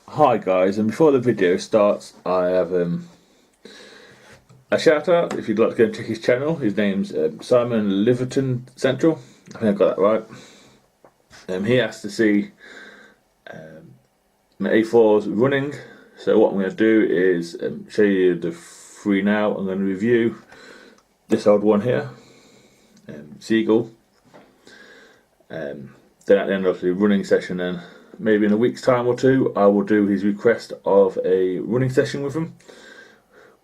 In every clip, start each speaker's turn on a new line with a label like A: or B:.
A: Hi guys, and before the video starts, I have a shout out. If you'd like to go and check his channel, his name's Simon Liverton Central. I think I got that right. He asked to see my A4s running, so what I'm going to do is show you the three now. I'm going to review this old one here, Seagull. Then at the end of the running session, then maybe in a week's time or two, I will do his request of a running session with him,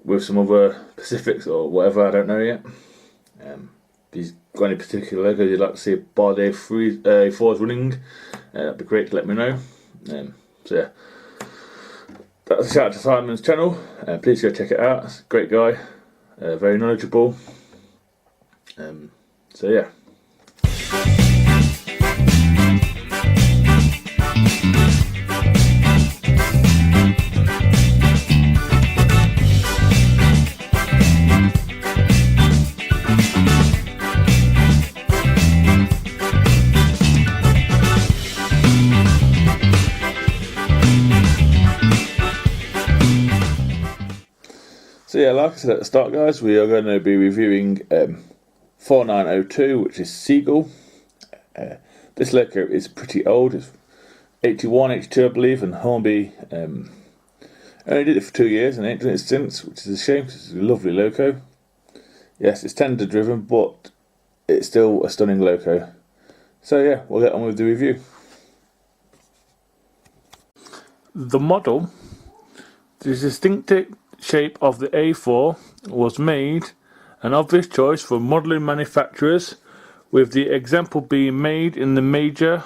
A: with some other Pacifics or whatever, I don't know yet. If he's got any particular logos you'd like to see by the A4s running, that'd be great to let me know. So yeah, that's a shout out to Simon's channel. Please go check it out. It's a great guy, very knowledgeable. So yeah. So yeah, like I said at the start, guys, we are going to be reviewing 4902, which is Seagull. This loco is pretty old. It's 81, 82, I believe, and Hornby only did it for 2 years and ain't done it since, which is a shame because it's a lovely loco. Yes, it's tender driven, but it's still a stunning loco. So yeah, we'll get on with the review. The model, the distinctive shape of the A4 was made an obvious choice for modelling manufacturers, with the example being made in the major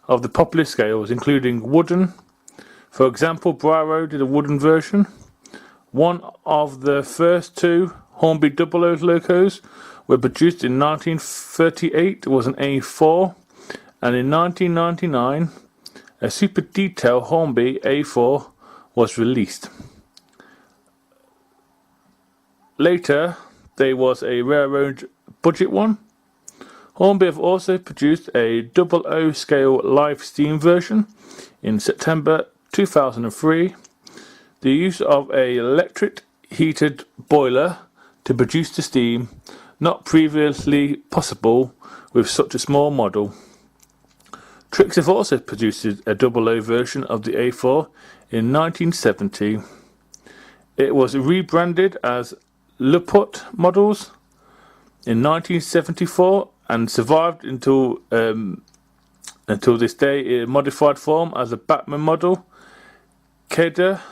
A: of the popular scales, including wooden. For example, Bravo did a wooden version. One of the first two Hornby Double O's locos were produced in 1938, was an A4, and in 1999 a super detail Hornby A4 was released. Later, there was a railroad budget one. Hornby have also produced a 00 scale live steam version in September 2003. The use of an electric heated boiler to produce the steam, not previously possible with such a small model. Trix have also produced a 00 version of the A4 in 1970. It was rebranded as Luput models in 1974 and survived until this day in modified form as a Batman model. Keda,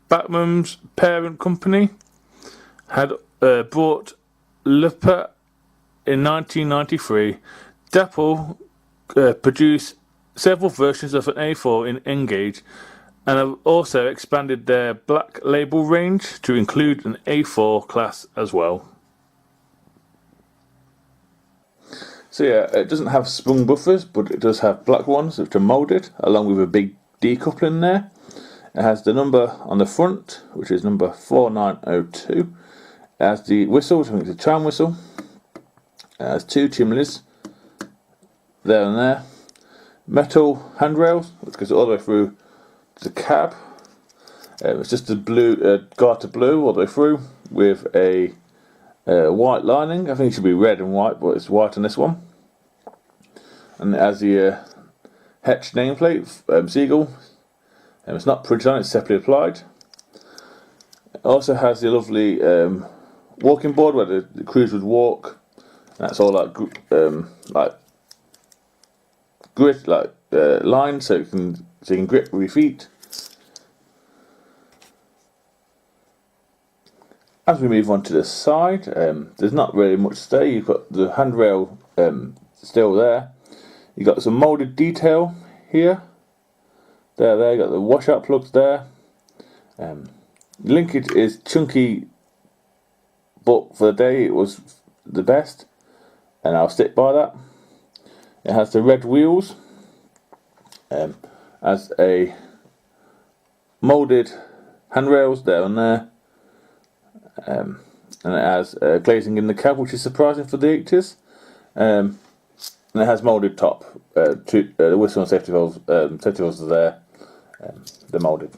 A: Batman's parent company, had brought Luput in 1993. Dapple produced several versions of an A4 in N-gauge, and have also expanded their black label range to include an A4 class as well. So yeah, it doesn't have sprung buffers, but it does have black ones which are moulded, along with a big decoupling there. It has the number on the front, which is number 4902. It has the whistle, which I think is a tram whistle. It has two chimneys there and there. Metal handrails, which goes all the way through the cab. It's just a blue garter blue all the way through with a white lining. I think it should be red and white, but it's white on this one. And it has the Hetch nameplate, Seagull. It's not printed on, it's separately applied. It also has the lovely walking board where the crews would walk. And that's all like grit, lines, so you can grip with your feet. As we move on to the side, there's not really much to say. You've got the handrail still there. You've got some moulded detail here. There, you got the washout plugs there. Linkage is chunky, but for the day it was the best, and I'll stick by that. It has the red wheels, as a moulded handrails there and there. And it has glazing in the cab, which is surprising for the 80s. And it has moulded top. The whistle and safety valves are there. they're moulded.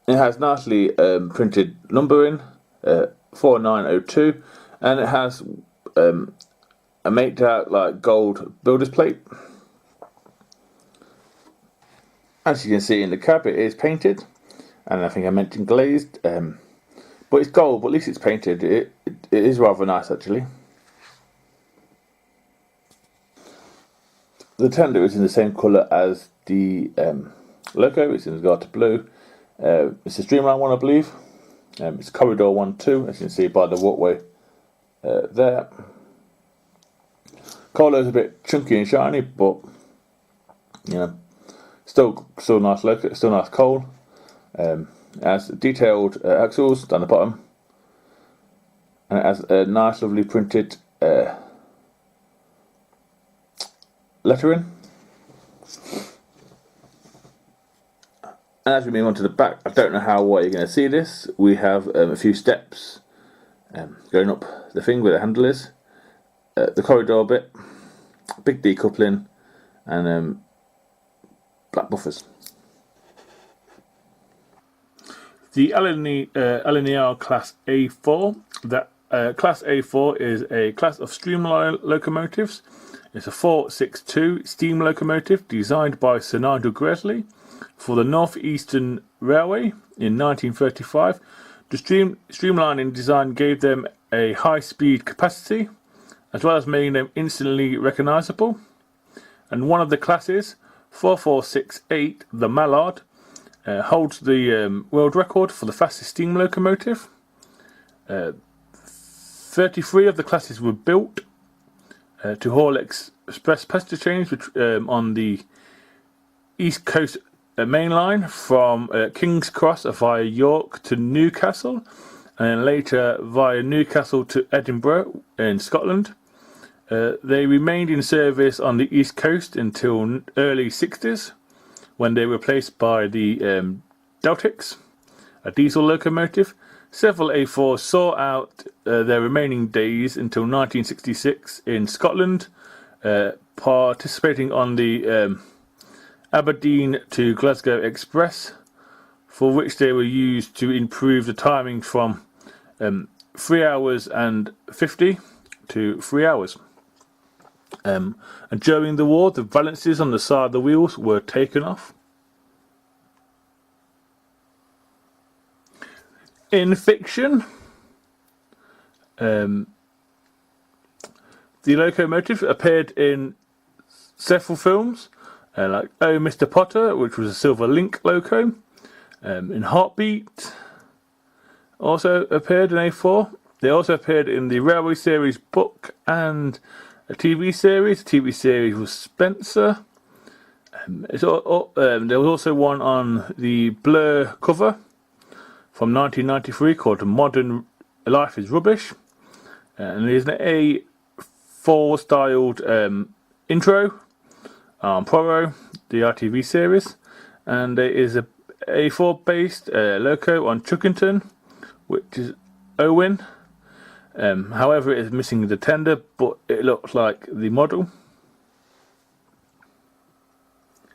A: It has nicely printed numbering, 4902, and it has a made out like gold builder's plate. As you can see in the cab, it is painted, and I think I mentioned glazed, but it's gold, but at least it's painted. It is rather nice actually. The tender is in the same colour as the logo. It's in Zagata blue. It's a streamline one, I believe. It's corridor 1-2, as you can see by the walkway there. Colour's a bit chunky and shiny, but you know, still nice logo, still nice coal. It has detailed axles down the bottom, and it has a nice, lovely printed lettering. And as we move on to the back, I don't know how well you're going to see this. We have a few steps going up the thing where the handle is. The corridor bit, big decoupling, and black buffers. The LNER Class A4. That Class A4 is a class of streamline locomotives. It's a 462 steam locomotive designed by Sir Nigel Gresley for the North Eastern Railway in 1935. The streamlining design gave them a high speed capacity, as well as making them instantly recognisable. And one of the classes, 4468, the Mallard, holds the world record for the fastest steam locomotive. 33 of the classes were built to haul express passenger trains on the East Coast main line from King's Cross via York to Newcastle, and then later via Newcastle to Edinburgh in Scotland. They remained in service on the East Coast until early 60s, when they were replaced by the Deltics, a diesel locomotive. Several A4s saw out their remaining days until 1966 in Scotland, participating on the Aberdeen to Glasgow Express, for which they were used to improve the timing from 3 hours and 50 to 3 hours. And during the war, the valances on the side of the wheels were taken off. In fiction, the locomotive appeared in several films, like Oh Mr. Potter, which was a Silver Link loco. In Heartbeat, also appeared in A4. They also appeared in the Railway Series book and a TV series. The TV series was Spencer. There was also one on the Blur cover from 1993 called Modern Life is Rubbish. And there's an A4 styled intro on Poro, the RTV series. And there is a A4 based loco on Chuckington, which is Owen. However, it is missing the tender, but it looks like the model.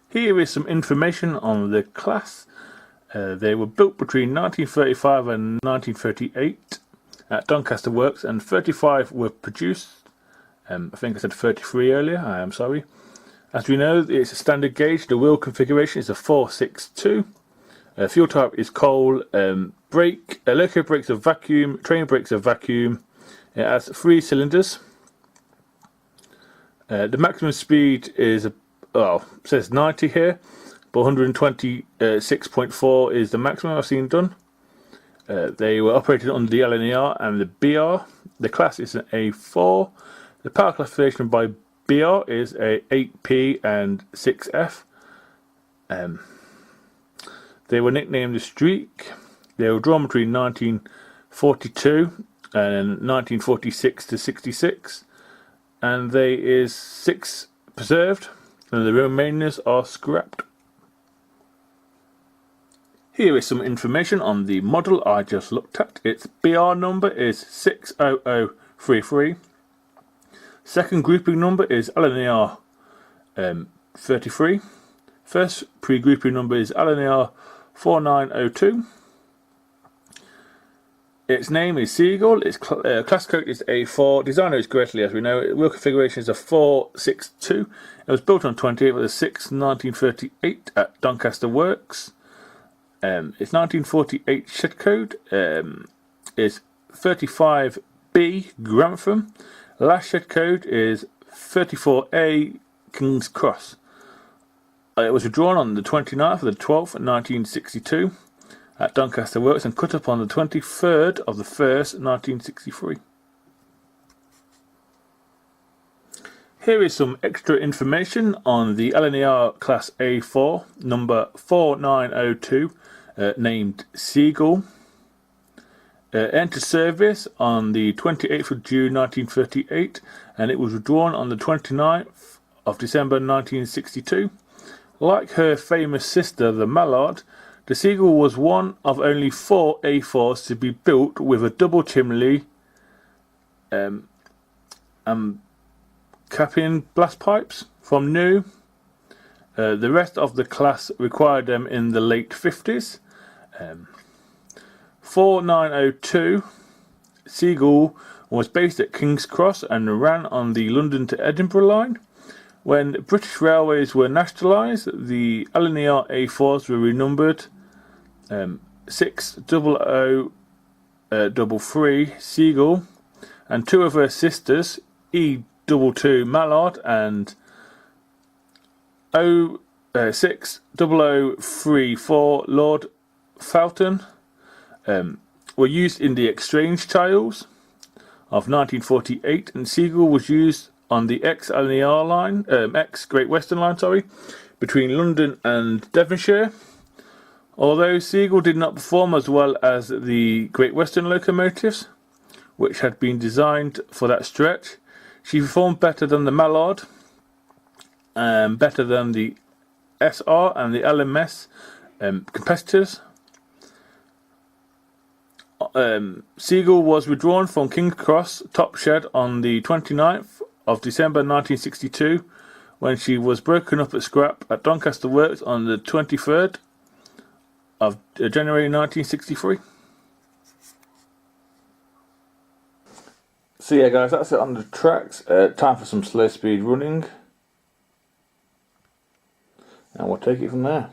A: Here is some information on the class. They were built between 1935 and 1938 at Doncaster Works, and 35 were produced. I think I said 33 earlier, I am sorry. As we know, it's a standard gauge. The wheel configuration is a 462. Fuel type is coal. Loco brakes are vacuum. Train brakes are vacuum. It has 3 cylinders. The maximum speed is, says 90 here, but 126.4 is the maximum I've seen done. They were operated under the LNER and the BR. The class is an A4. The power classification by BR is a 8P and 6F. They were nicknamed the Streak. They were drawn between 1942 and 1946 to 66, and there is 6 preserved, and the remainers are scrapped. Here is some information on the model I just looked at. Its BR number is 60033. Second grouping number is LNER 33. First pre-grouping number is LNER 4902. Its name is Seagull. Its class code is A4. Designer is Gretley, as we know. Wheel configuration is a 462. It was built on 28th of the 6th, 1938 at Doncaster Works. Its 1948 shed code is 35B Grantham. Last shed code is 34A King's Cross. It was withdrawn on the 29th of the 12th, 1962 at Doncaster Works and cut up on the 23rd of the 1st, 1963. Here is some extra information on the LNER Class A4, number 4902, named Seagull. Entered service on the 28th of June 1938 and it was withdrawn on the 29th of December 1962. Like her famous sister, the Mallard, the Seagull was one of only 4 A4s to be built with a double chimney capping blast pipes from new. The rest of the class required them in the late 50s. 4902 Seagull was based at King's Cross and ran on the London to Edinburgh line. When British Railways were nationalised, the LNER A4s were renumbered 60033 Seagull and two of her sisters, E22 Mallard and 60034 Lord Fountain, were used in the exchange trials of 1948, and Seagull was used on the ex-LNER line, ex-Great Western line, between London and Devonshire. Although Seagull did not perform as well as the Great Western locomotives, which had been designed for that stretch, she performed better than the Mallard, and better than the SR and the LMS competitors. Seagull was withdrawn from King's Cross top shed on the 29th of December 1962 when she was broken up at scrap at Doncaster Works on the 23rd of January 1963. So yeah guys, that's it on the tracks. Time for some slow speed running and we'll take it from there.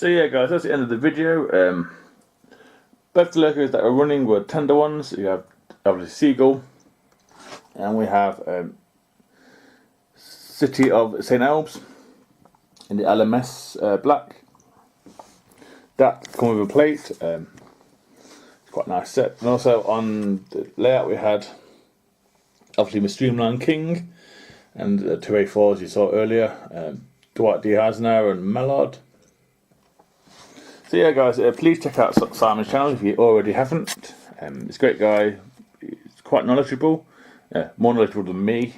A: So yeah, guys, that's the end of the video. Both the locos that are running were tender ones. You have obviously Seagull, and we have City of St Albs in the LMS black. That come with a plate. It's quite a nice set. And also on the layout we had obviously my Streamline King and the 2A4s you saw earlier. Dwight D. Eisenhower and Mallard. So yeah, guys, please check out Simon's channel if you already haven't. He's a great guy. He's quite knowledgeable, more knowledgeable than me.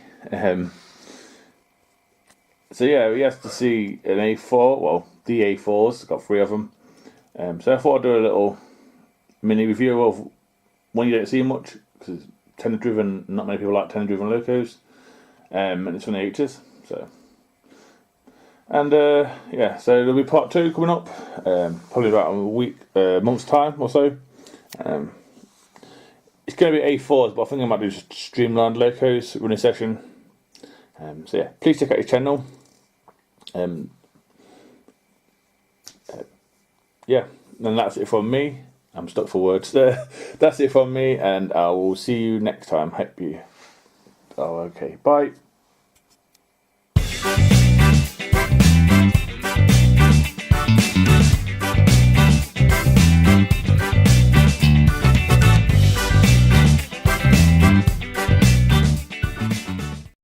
A: So yeah, he has to see an A4, well, the A4s. Got 3 of them. So I thought I'd do a little mini review of one you don't see much because it's tender driven. Not many people like tender driven locos, and it's from the 80s. So. And yeah, so there'll be part 2 coming up, probably about a month's time or so. It's going to be A4s, but I think I might do just streamlined locos running session. So yeah, please check out his channel. Yeah, and that's it from me. I'm stuck for words there. That's it from me, and I will see you next time. Hope you. Oh, okay. Bye.